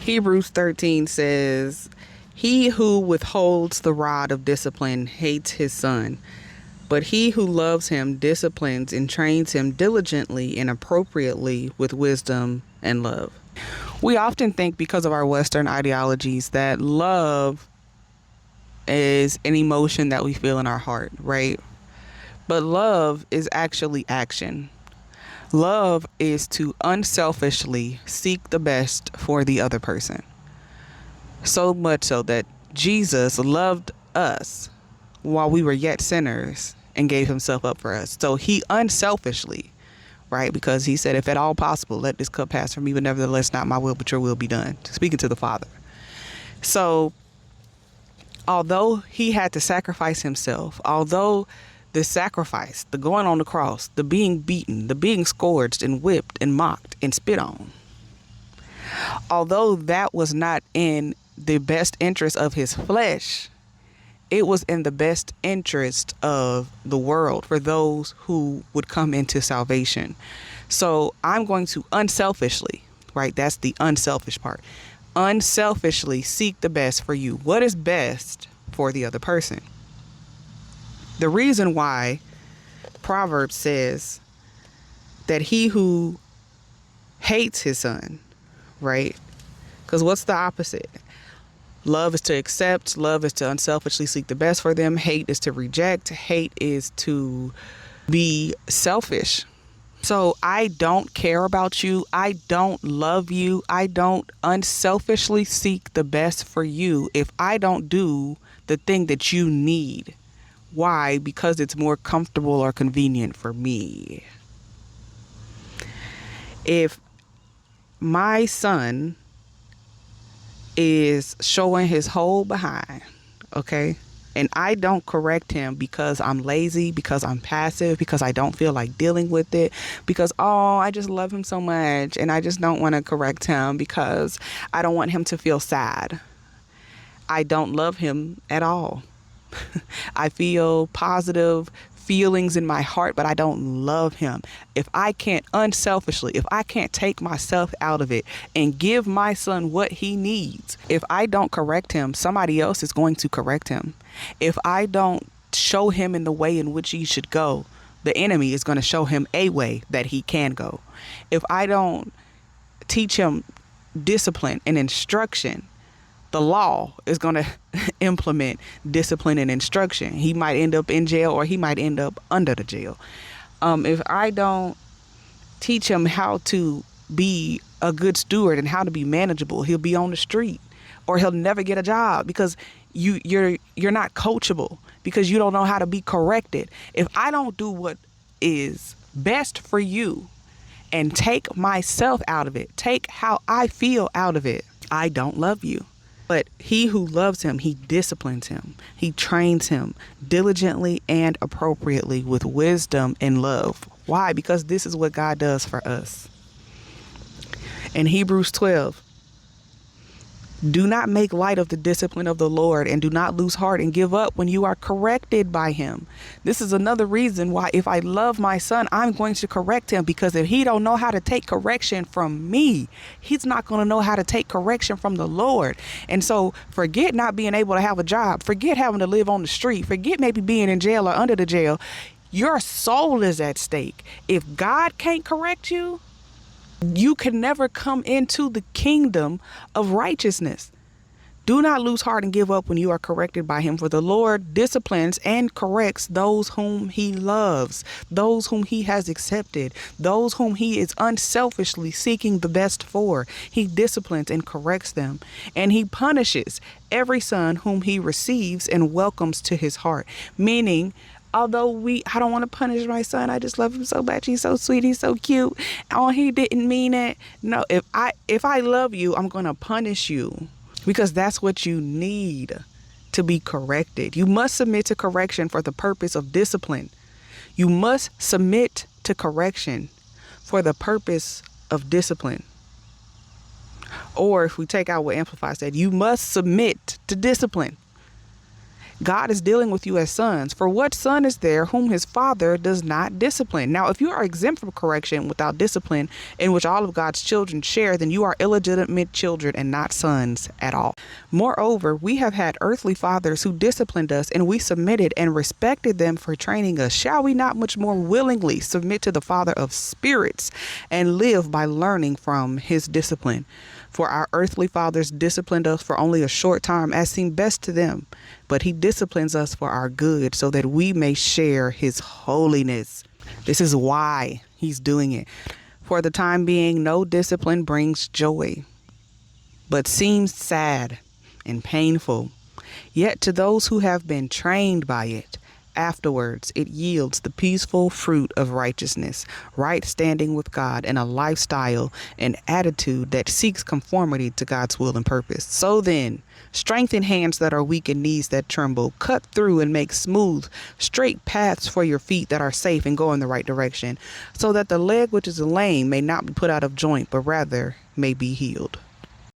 Hebrews 13 says, "He who withholds the rod of discipline hates his son, but he who loves him disciplines and trains him diligently and appropriately with wisdom and love." We often think, because of our Western ideologies, that love is an emotion that we feel in our heart, right? But love is actually action. Love is to unselfishly seek the best for the other person. So much so that Jesus loved us while we were yet sinners and gave himself up for us. So he unselfishly, right? Because he said, if at all possible, let this cup pass from me, but nevertheless not my will, but your will be done. Speaking to the Father. So although he had to sacrifice himself, although the sacrifice, the going on the cross, the being beaten, the being scourged and whipped and mocked and spit on, although that was not in the best interest of his flesh, it was in the best interest of the world for those who would come into salvation. So I'm going to unselfishly, right? That's the unselfish part. Unselfishly seek the best for you. What is best for the other person? The reason why Proverbs says that he who hates his son, right? Because what's the opposite? Love is to accept. Love is to unselfishly seek the best for them. Hate is to reject. Hate is to be selfish. So I don't care about you. I don't love you. I don't unselfishly seek the best for you if I don't do the thing that you need. Why? Because it's more comfortable or convenient for me. If my son is showing his whole behind, okay, and I don't correct him because I'm lazy, because I'm passive, because I don't feel like dealing with it, because, oh, I just love him so much and I just don't want to correct him because I don't want him to feel sad, I don't love him at all. I feel positive feelings in my heart, but I don't love him. If I can't unselfishly, if I can't take myself out of it and give my son what he needs, if I don't correct him, somebody else is going to correct him. If I don't show him in the way in which he should go, the enemy is going to show him a way that he can go. If I don't teach him discipline and instruction, the law is going to implement discipline and instruction. He might end up in jail or he might end up under the jail. If I don't teach him how to be a good steward and how to be manageable, he'll be on the street or he'll never get a job because you're not coachable, because you don't know how to be corrected. If I don't do what is best for you and take myself out of it, take how I feel out of it, I don't love you. But he who loves him, he disciplines him. He trains him diligently and appropriately with wisdom and love. Why? Because this is what God does for us. In Hebrews 12, do not make light of the discipline of the Lord, and do not lose heart and give up when you are corrected by him. This is another reason why if I love my son, I'm going to correct him, because if he don't know how to take correction from me, he's not going to know how to take correction from the Lord. And so forget not being able to have a job. Forget having to live on the street. Forget maybe being in jail or under the jail. Your soul is at stake. If God can't correct you, you can never come into the kingdom of righteousness. Do not lose heart and give up when you are corrected by him, for the Lord disciplines and corrects those whom he loves, those whom he has accepted, those whom he is unselfishly seeking the best for. He disciplines and corrects them, and he punishes every son whom he receives and welcomes to his heart. Meaning, although I don't want to punish my son. I just love him so much. He's so sweet. He's so cute. Oh, he didn't mean it. No, if I love you, I'm going to punish you, because that's what you need to be corrected. You must submit to correction for the purpose of discipline. You must submit to correction for the purpose of discipline. Or if we take out what Amplify said, you must submit to discipline. God is dealing with you as sons. For what son is there whom his father does not discipline? Now, if you are exempt from correction without discipline, in which all of God's children share, then you are illegitimate children and not sons at all. Moreover, we have had earthly fathers who disciplined us, and we submitted and respected them for training us. Shall we not much more willingly submit to the Father of spirits and live by learning from his discipline? For our earthly fathers disciplined us for only a short time, as seemed best to them. But he disciplines us for our good, so that we may share his holiness. This is why he's doing it. For the time being, no discipline brings joy, but seems sad and painful. Yet to those who have been trained by it, afterwards it yields the peaceful fruit of righteousness, right standing with God, and a lifestyle and attitude that seeks conformity to God's will and purpose. So then, strengthen hands that are weak and knees that tremble. Cut through and make smooth, straight paths for your feet that are safe and go in the right direction, so that the leg which is lame may not be put out of joint, but rather may be healed.